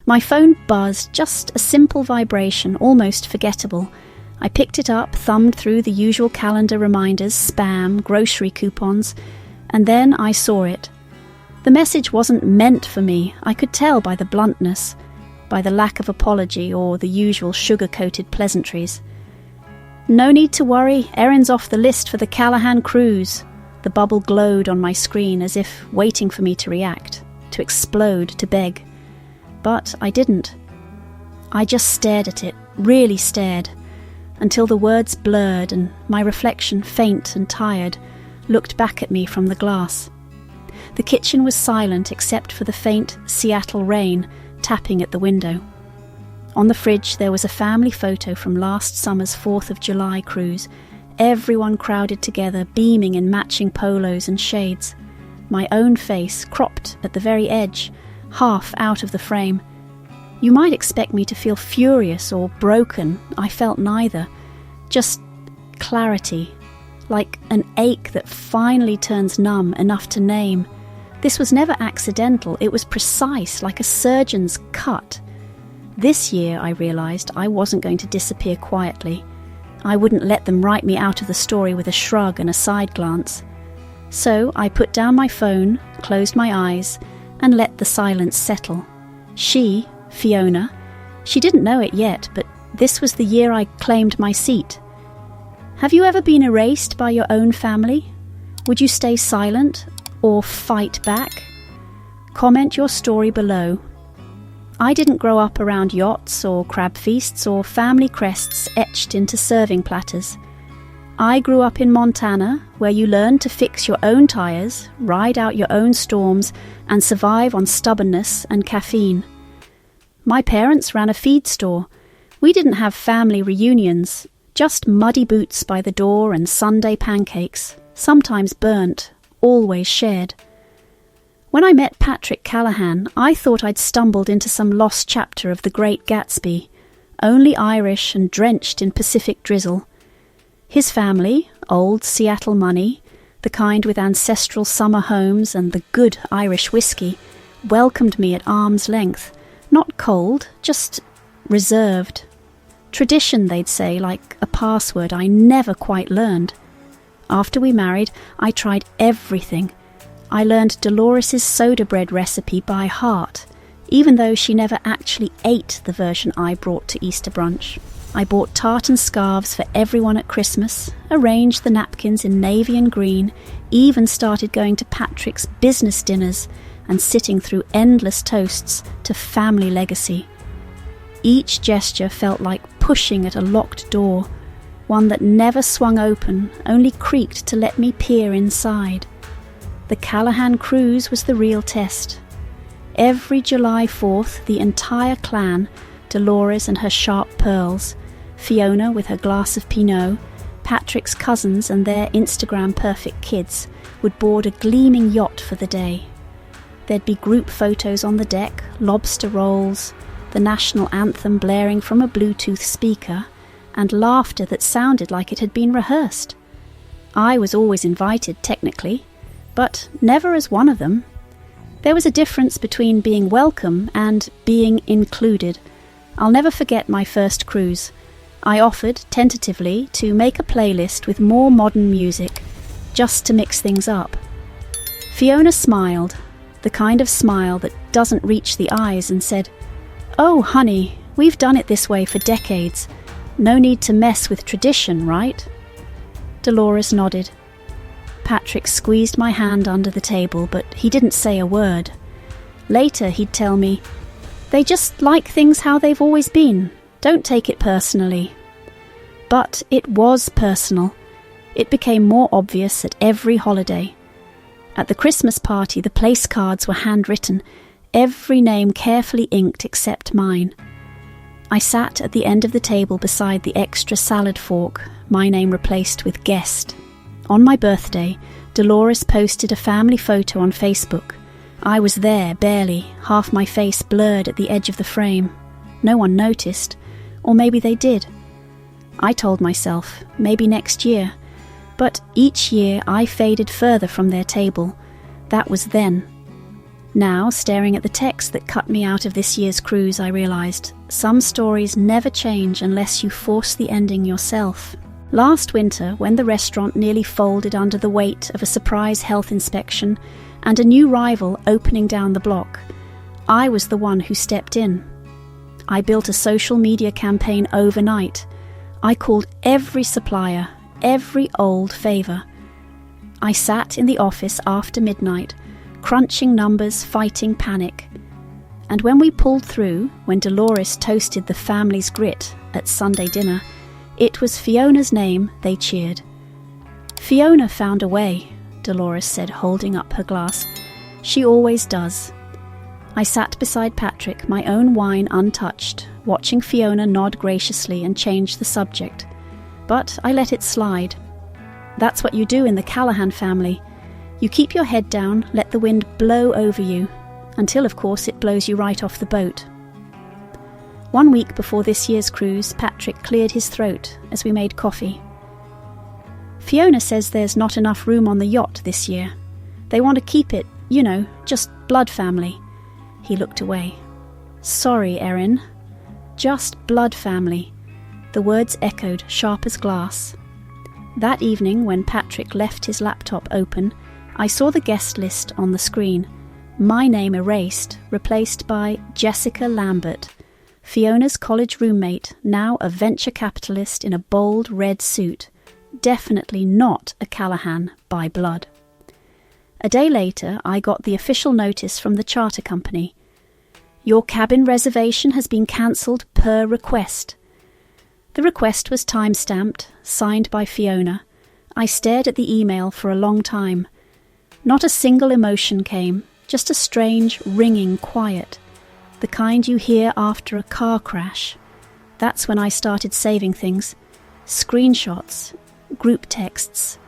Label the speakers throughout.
Speaker 1: My phone buzzed, just a simple vibration, almost forgettable. I picked it up, thumbed through the usual calendar reminders, spam, grocery coupons, and then I saw it. The message wasn't meant for me, I could tell by the bluntness, by the lack of apology or the usual sugar-coated pleasantries. "No need to worry, Erin's off the list for the Callahan cruise." The bubble glowed on my screen as if waiting for me to react, to explode, to beg. But I didn't. I just stared at it, really stared, until the words blurred and my reflection, faint and tired, looked back at me from the glass. The kitchen was silent except for the faint Seattle rain tapping at the window. On the fridge there was a family photo from last summer's 4th of July cruise, everyone crowded together, beaming in matching polos and shades. My own face, cropped at the very edge, half out of the frame. You might expect me to feel furious or broken. I felt neither. Just clarity, like an ache that finally turns numb enough to name. This was never accidental, it was precise, like a surgeon's cut. This year, I realised, I wasn't going to disappear quietly. I wouldn't let them write me out of the story with a shrug and a side glance. So I put down my phone, closed my eyes, and let the silence settle. She, Fiona, she didn't know it yet, but this was the year I claimed my seat. Have you ever been erased by your own family? Would you stay silent or fight back? Comment your story below. I didn't grow up around yachts or crab feasts or family crests etched into serving platters. I grew up in Montana, where you learn to fix your own tires, ride out your own storms, and survive on stubbornness and caffeine. My parents ran a feed store. We didn't have family reunions, just muddy boots by the door and Sunday pancakes, sometimes burnt, always shared. When I met Patrick Callahan, I thought I'd stumbled into some lost chapter of The Great Gatsby, only Irish and drenched in Pacific drizzle. His family, old Seattle money, the kind with ancestral summer homes and the good Irish whiskey, welcomed me at arm's length, not cold, just reserved. Tradition, they'd say, like a password I never quite learned. After we married, I tried everything. I learned Dolores's soda bread recipe by heart, even though she never actually ate the version I brought to Easter brunch. I bought tartan scarves for everyone at Christmas, arranged the napkins in navy and green, even started going to Patrick's business dinners and sitting through endless toasts to family legacy. Each gesture felt like pushing at a locked door, one that never swung open, only creaked to let me peer inside. The Callahan cruise was the real test. Every July 4th, the entire clan, Dolores and her sharp pearls, Fiona with her glass of Pinot, Patrick's cousins and their Instagram-perfect kids, would board a gleaming yacht for the day. There'd be group photos on the deck, lobster rolls, the national anthem blaring from a Bluetooth speaker, and laughter that sounded like it had been rehearsed. I was always invited, technically, but never as one of them. There was a difference between being welcome and being included. I'll never forget my first cruise. I offered, tentatively, to make a playlist with more modern music, just to mix things up. Fiona smiled, the kind of smile that doesn't reach the eyes, and said, "Oh, honey, we've done it this way for decades. No need to mess with tradition, right?" Dolores nodded. Patrick squeezed my hand under the table, but he didn't say a word. Later he'd tell me, "They just like things how they've always been. Don't take it personally." But it was personal. It became more obvious at every holiday. At the Christmas party, the place cards were handwritten, every name carefully inked except mine. I sat at the end of the table beside the extra salad fork, my name replaced with guest. On my birthday, Dolores posted a family photo on Facebook. I was there, barely, half my face blurred at the edge of the frame. No one noticed, or maybe they did. I told myself, maybe next year. But each year I faded further from their table. That was then. Now, staring at the text that cut me out of this year's cruise, I realised some stories never change unless you force the ending yourself. Last winter, when the restaurant nearly folded under the weight of a surprise health inspection and a new rival opening down the block, I was the one who stepped in. I built a social media campaign overnight. I called every supplier, every old favour. I sat in the office after midnight, crunching numbers, fighting panic. And when we pulled through, when Dolores toasted the family's grit at Sunday dinner, it was Fiona's name they cheered. "Fiona found a way," Dolores said, holding up her glass. "She always does." I sat beside Patrick, my own wine untouched, watching Fiona nod graciously and change the subject. But I let it slide. That's what you do in the Callahan family. You keep your head down, let the wind blow over you, until of course it blows you right off the boat. 1 week before this year's cruise, Patrick cleared his throat as we made coffee. "Fiona says there's not enough room on the yacht this year. They want to keep it, just blood family." He looked away. "Sorry, Erin. Just blood family." The words echoed, sharp as glass. That evening, when Patrick left his laptop open, I saw the guest list on the screen. My name erased, replaced by Jessica Lambert, Fiona's college roommate, now a venture capitalist in a bold red suit. Definitely not a Callahan by blood. A day later, I got the official notice from the charter company. "Your cabin reservation has been cancelled per request." The request was time-stamped, signed by Fiona. I stared at the email for a long time. Not a single emotion came, just a strange, ringing quiet, the kind you hear after a car crash. That's when I started saving things. Screenshots, group texts,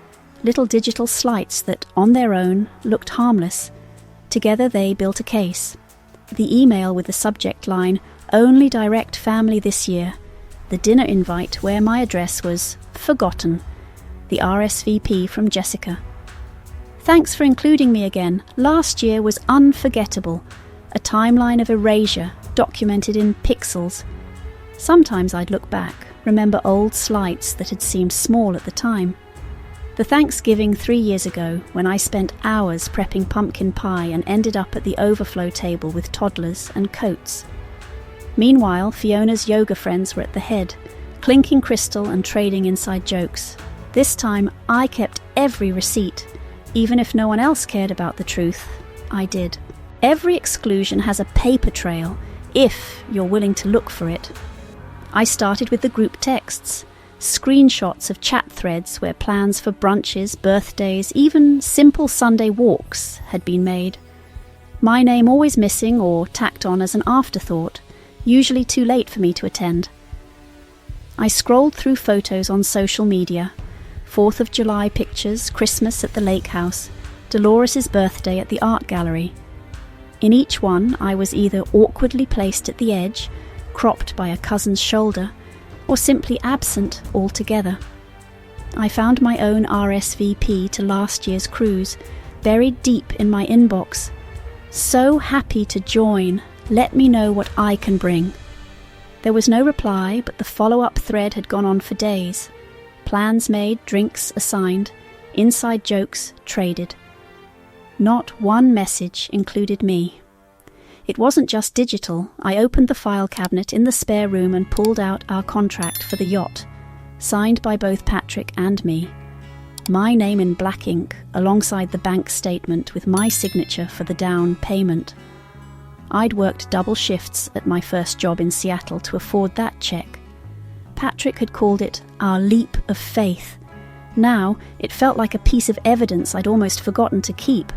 Speaker 1: little digital slights that, on their own, looked harmless. Together they built a case. The email with the subject line, "Only direct family this year." The dinner invite where my address was "Forgotten." The RSVP from Jessica. "Thanks for including me again. Last year was unforgettable. A timeline of erasure, documented in pixels." Sometimes I'd look back, remember old slights that had seemed small at the time. The Thanksgiving 3 years ago, when I spent hours prepping pumpkin pie and ended up at the overflow table with toddlers and coats. Meanwhile, Fiona's yoga friends were at the head, clinking crystal and trading inside jokes. This time, I kept every receipt. Even if no one else cared about the truth, I did. Every exclusion has a paper trail, if you're willing to look for it. I started with the group texts, screenshots of chat threads where plans for brunches, birthdays, even simple Sunday walks had been made. My name always missing or tacked on as an afterthought, usually too late for me to attend. I scrolled through photos on social media, 4th of July pictures, Christmas at the lake house, Dolores' birthday at the art gallery. In each one, I was either awkwardly placed at the edge, cropped by a cousin's shoulder, or simply absent altogether. I found my own RSVP to last year's cruise, buried deep in my inbox. "So happy to join. Let me know what I can bring." There was no reply, but the follow-up thread had gone on for days. Plans made, drinks assigned, inside jokes traded. Not one message included me. It wasn't just digital. I opened the file cabinet in the spare room and pulled out our contract for the yacht, signed by both Patrick and me. My name in black ink, alongside the bank statement with my signature for the down payment. I'd worked double shifts at my first job in Seattle to afford that check. Patrick had called it our leap of faith. Now it felt like a piece of evidence I'd almost forgotten to keep.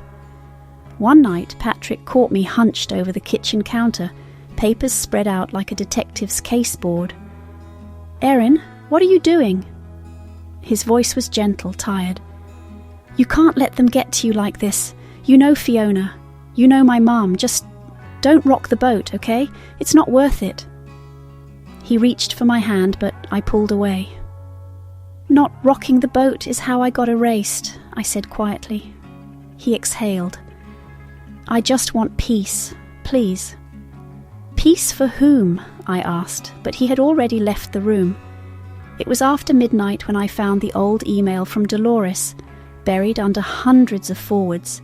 Speaker 1: One night, Patrick caught me hunched over the kitchen counter, papers spread out like a detective's caseboard. "Erin, what are you doing?" His voice was gentle, tired. "You can't let them get to you like this. You know Fiona. You know my mum. Just don't rock the boat, okay? It's not worth it." He reached for my hand, but I pulled away. "Not rocking the boat is how I got erased," I said quietly. He exhaled. I just want peace, please." "Peace for whom?" I asked, but he had already left the room. It was after midnight when I found the old email from Dolores, buried under hundreds of forwards.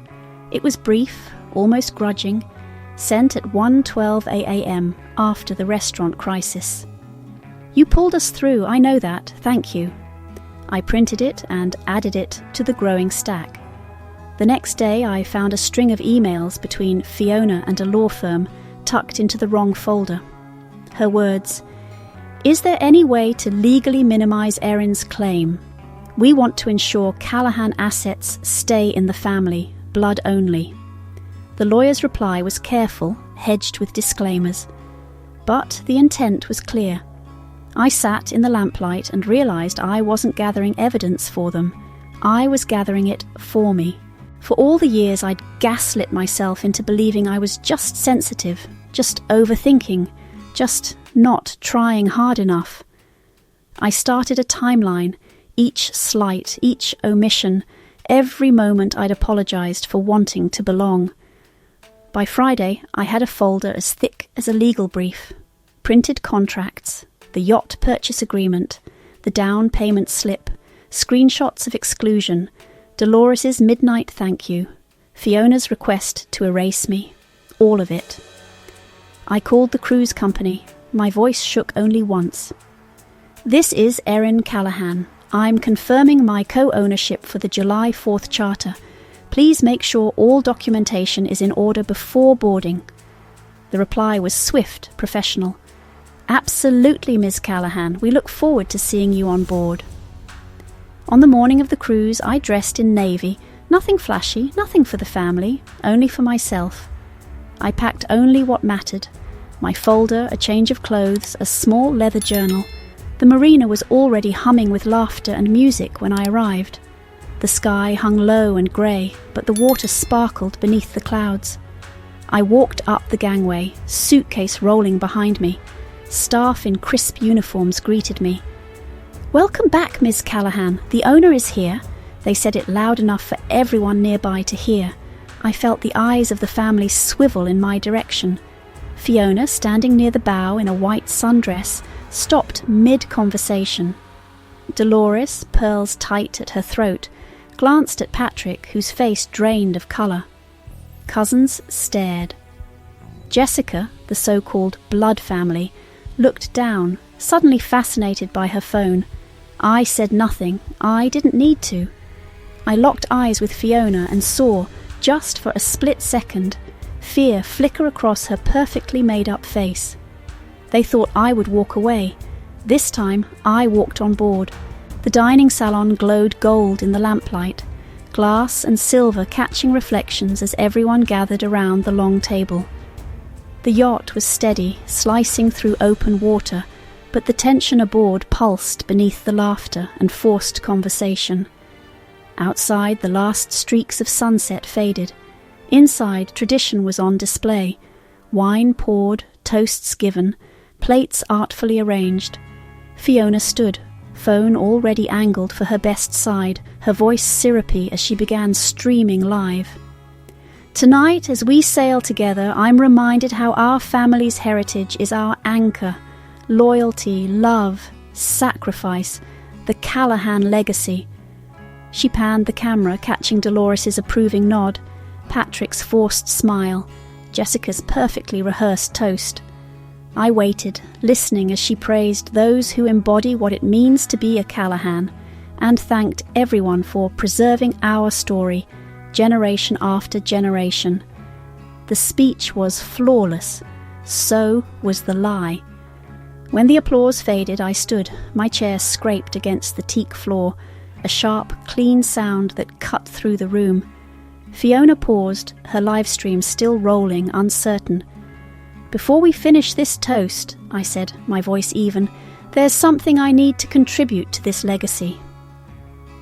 Speaker 1: It was brief, almost grudging, sent at 1:12 a.m. after the restaurant crisis. "You pulled us through, I know that, thank you." I printed it and added it to the growing stack. The next day I found a string of emails between Fiona and a law firm tucked into the wrong folder. Her words, "Is there any way to legally minimize Erin's claim? We want to ensure Callahan assets stay in the family, blood only." The lawyer's reply was careful, hedged with disclaimers. But the intent was clear. I sat in the lamplight and realized I wasn't gathering evidence for them. I was gathering it for me. For all the years I'd gaslit myself into believing I was just sensitive, just overthinking, just not trying hard enough. I started a timeline, each slight, each omission, every moment I'd apologized for wanting to belong. By Friday, I had a folder as thick as a legal brief. Printed contracts, the yacht purchase agreement, the down payment slip, screenshots of exclusion, Dolores's midnight thank you, Fiona's request to erase me, all of it. I called the cruise company. My voice shook only once. "This is Erin Callahan. I'm confirming my co-ownership for the July 4th charter. Please make sure all documentation is in order before boarding." The reply was swift, professional. "Absolutely, Ms. Callahan. We look forward to seeing you on board." On the morning of the cruise, I dressed in navy. Nothing flashy, nothing for the family, only for myself. I packed only what mattered. My folder, a change of clothes, a small leather journal. The marina was already humming with laughter and music when I arrived. The sky hung low and grey, but the water sparkled beneath the clouds. I walked up the gangway, suitcase rolling behind me. Staff in crisp uniforms greeted me. "Welcome back, Miss Callahan. The owner is here." They said it loud enough for everyone nearby to hear. I felt the eyes of the family swivel in my direction. Fiona, standing near the bow in a white sundress, stopped mid-conversation. Dolores, pearls tight at her throat, glanced at Patrick, whose face drained of colour. Cousins stared. Jessica, the so-called blood family, looked down, suddenly fascinated by her phone. I said nothing. I didn't need to. I locked eyes with Fiona and saw, just for a split second, fear flicker across her perfectly made-up face. They thought I would walk away. This time, I walked on board. The dining salon glowed gold in the lamplight, glass and silver catching reflections as everyone gathered around the long table. The yacht was steady, slicing through open water, but the tension aboard pulsed beneath the laughter and forced conversation. Outside, the last streaks of sunset faded. Inside, tradition was on display. Wine poured, toasts given, plates artfully arranged. Fiona stood, phone already angled for her best side, her voice syrupy as she began streaming live. "Tonight, as we sail together, I'm reminded how our family's heritage is our anchor. Loyalty, love, sacrifice, the Callahan legacy." She panned the camera, catching Dolores's approving nod, Patrick's forced smile, Jessica's perfectly rehearsed toast. I waited, listening as she praised those who embody what it means to be a Callahan, and thanked everyone for preserving our story, generation after generation. The speech was flawless. So was the lie. When the applause faded, I stood, my chair scraped against the teak floor, a sharp, clean sound that cut through the room. Fiona paused, her live stream still rolling, uncertain. "Before we finish this toast," I said, my voice even, "there's something I need to contribute to this legacy."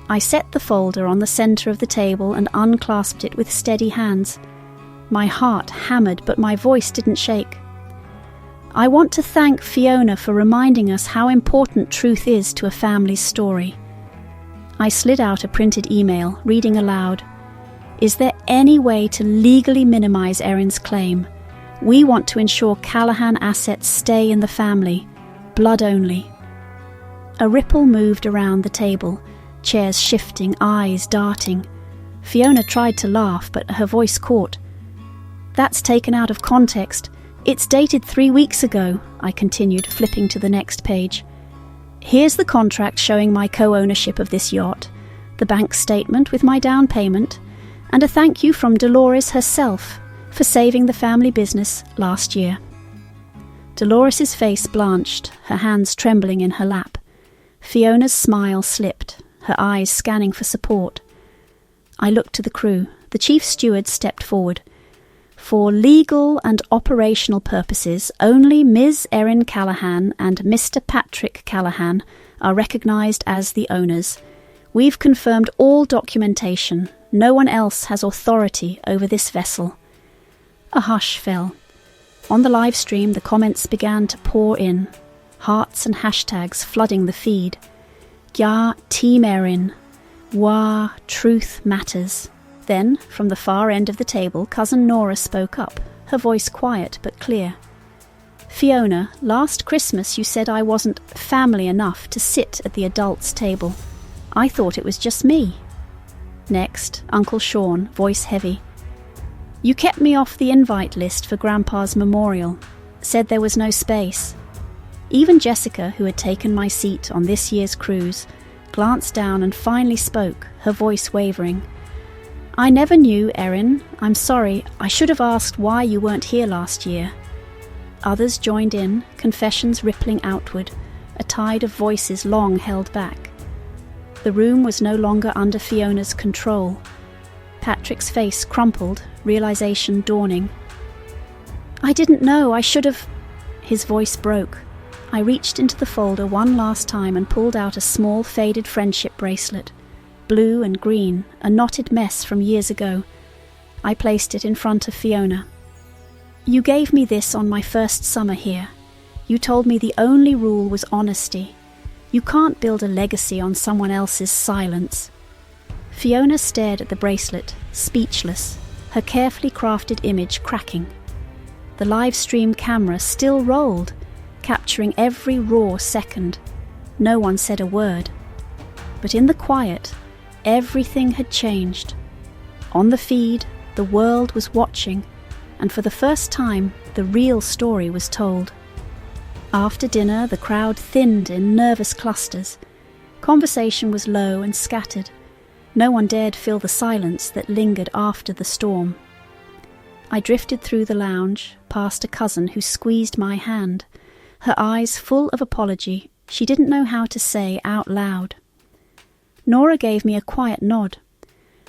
Speaker 1: I set the folder on the centre of the table and unclasped it with steady hands. My heart hammered, but my voice didn't shake. "I want to thank Fiona for reminding us how important truth is to a family's story." I slid out a printed email, reading aloud. Is there any way to legally minimize Erin's claim? We want to ensure Callahan assets stay in the family. Blood only. A ripple moved around the table, chairs shifting, eyes darting. Fiona tried to laugh, but her voice caught. That's taken out of context. It's dated 3 weeks ago, I continued, flipping to the next page. Here's the contract showing my co-ownership of this yacht, the bank statement with my down payment, and a thank you from Dolores herself for saving the family business last year. Dolores's face blanched, her hands trembling in her lap. Fiona's smile slipped, her eyes scanning for support. I looked to the crew. The chief steward stepped forward. For legal and operational purposes, only Ms. Erin Callahan and Mr. Patrick Callahan are recognised as the owners. We've confirmed all documentation. No one else has authority over this vessel. A hush fell. On the live stream, the comments began to pour in, hearts and hashtags flooding the feed. Ya, Team Erin. Wah, truth matters. Then, from the far end of the table, Cousin Nora spoke up, her voice quiet but clear. Fiona, last Christmas you said I wasn't family enough to sit at the adults' table. I thought it was just me. Next, Uncle Sean, voice heavy. You kept me off the invite list for Grandpa's memorial, said there was no space. Even Jessica, who had taken my seat on this year's cruise, glanced down and finally spoke, her voice wavering. I never knew, Erin. I'm sorry. I should have asked why you weren't here last year. Others joined in, confessions rippling outward, a tide of voices long held back. The room was no longer under Fiona's control. Patrick's face crumpled, realization dawning. I didn't know. I should have... His voice broke. I reached into the folder one last time and pulled out a small faded friendship bracelet. Blue and green, a knotted mess from years ago. I placed it in front of Fiona. You gave me this on my first summer here. You told me the only rule was honesty. You can't build a legacy on someone else's silence. Fiona stared at the bracelet, speechless, her carefully crafted image cracking. The live stream camera still rolled, capturing every raw second. No one said a word. But in the quiet, everything had changed. On the feed, the world was watching, and for the first time, the real story was told. After dinner, the crowd thinned in nervous clusters. Conversation was low and scattered. No one dared fill the silence that lingered after the storm. I drifted through the lounge, past a cousin who squeezed my hand, her eyes full of apology she didn't know how to say out loud. Nora gave me a quiet nod.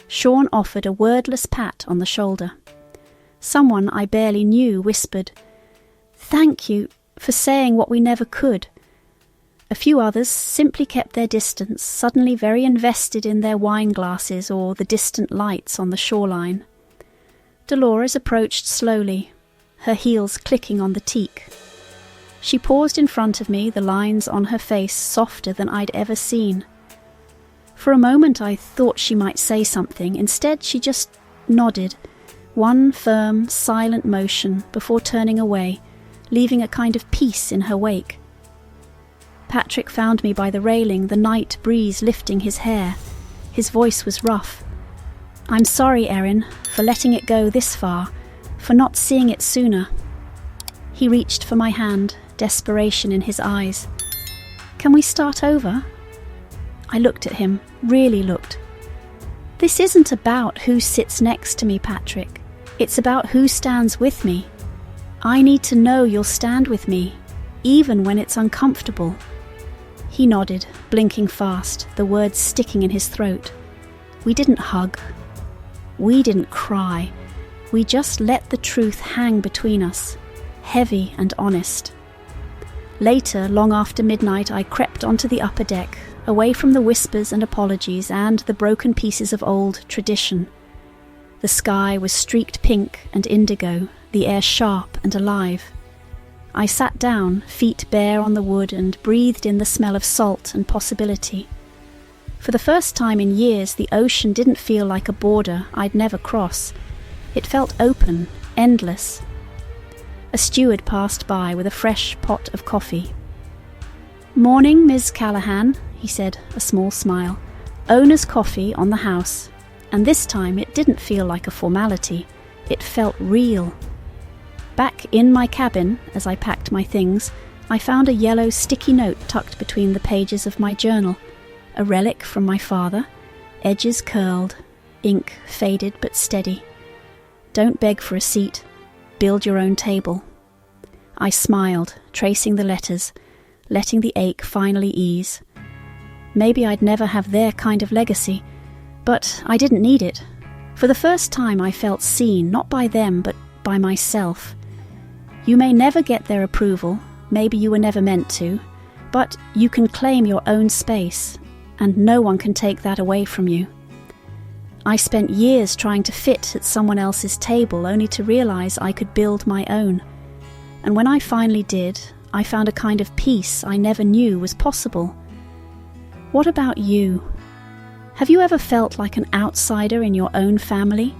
Speaker 1: Sean offered a wordless pat on the shoulder. Someone I barely knew whispered, "Thank you for saying what we never could." A few others simply kept their distance, suddenly very invested in their wine glasses or the distant lights on the shoreline. Dolores approached slowly, her heels clicking on the teak. She paused in front of me, the lines on her face softer than I'd ever seen. For a moment I thought she might say something. Instead, she just nodded, one firm, silent motion before turning away, leaving a kind of peace in her wake. Patrick found me by the railing, the night breeze lifting his hair. His voice was rough. "I'm sorry, Erin, for letting it go this far, for not seeing it sooner." He reached for my hand, desperation in his eyes. "Can we start over?" I looked at him, really looked. "This isn't about who sits next to me, Patrick. It's about who stands with me. I need to know you'll stand with me, even when it's uncomfortable." He nodded, blinking fast, the words sticking in his throat. We didn't hug. We didn't cry. We just let the truth hang between us, heavy and honest. Later, long after midnight, I crept onto the upper deck, away from the whispers and apologies and the broken pieces of old tradition. The sky was streaked pink and indigo, the air sharp and alive. I sat down, feet bare on the wood, and breathed in the smell of salt and possibility. For the first time in years, the ocean didn't feel like a border I'd never cross. It felt open, endless. A steward passed by with a fresh pot of coffee. "Morning, Ms. Callahan," he said, a small smile. "Owner's coffee on the house." And this time it didn't feel like a formality. It felt real. Back in my cabin, as I packed my things, I found a yellow sticky note tucked between the pages of my journal, a relic from my father, edges curled, ink faded but steady. "Don't beg for a seat. Build your own table." I smiled, tracing the letters, letting the ache finally ease. Maybe I'd never have their kind of legacy, but I didn't need it. For the first time I felt seen, not by them, but by myself. You may never get their approval, maybe you were never meant to, but you can claim your own space, and no one can take that away from you. I spent years trying to fit at someone else's table, only to realize I could build my own. And when I finally did, I found a kind of peace I never knew was possible. What about you? Have you ever felt like an outsider in your own family?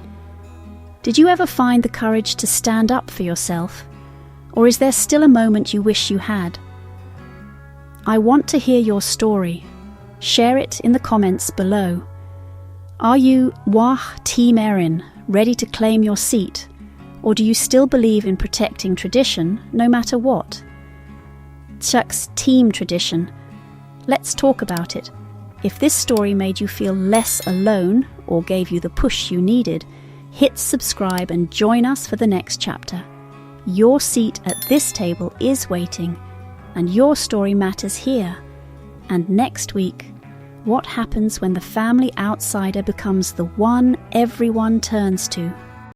Speaker 1: Did you ever find the courage to stand up for yourself? Or is there still a moment you wish you had? I want to hear your story. Share it in the comments below. Are you Wah Team Erin, ready to claim your seat? Or do you still believe in protecting tradition, no matter what? Chuck's Team Tradition. Let's talk about it. If this story made you feel less alone, or gave you the push you needed, hit subscribe and join us for the next chapter. Your seat at this table is waiting, and your story matters here. And next week, what happens when the family outsider becomes the one everyone turns to?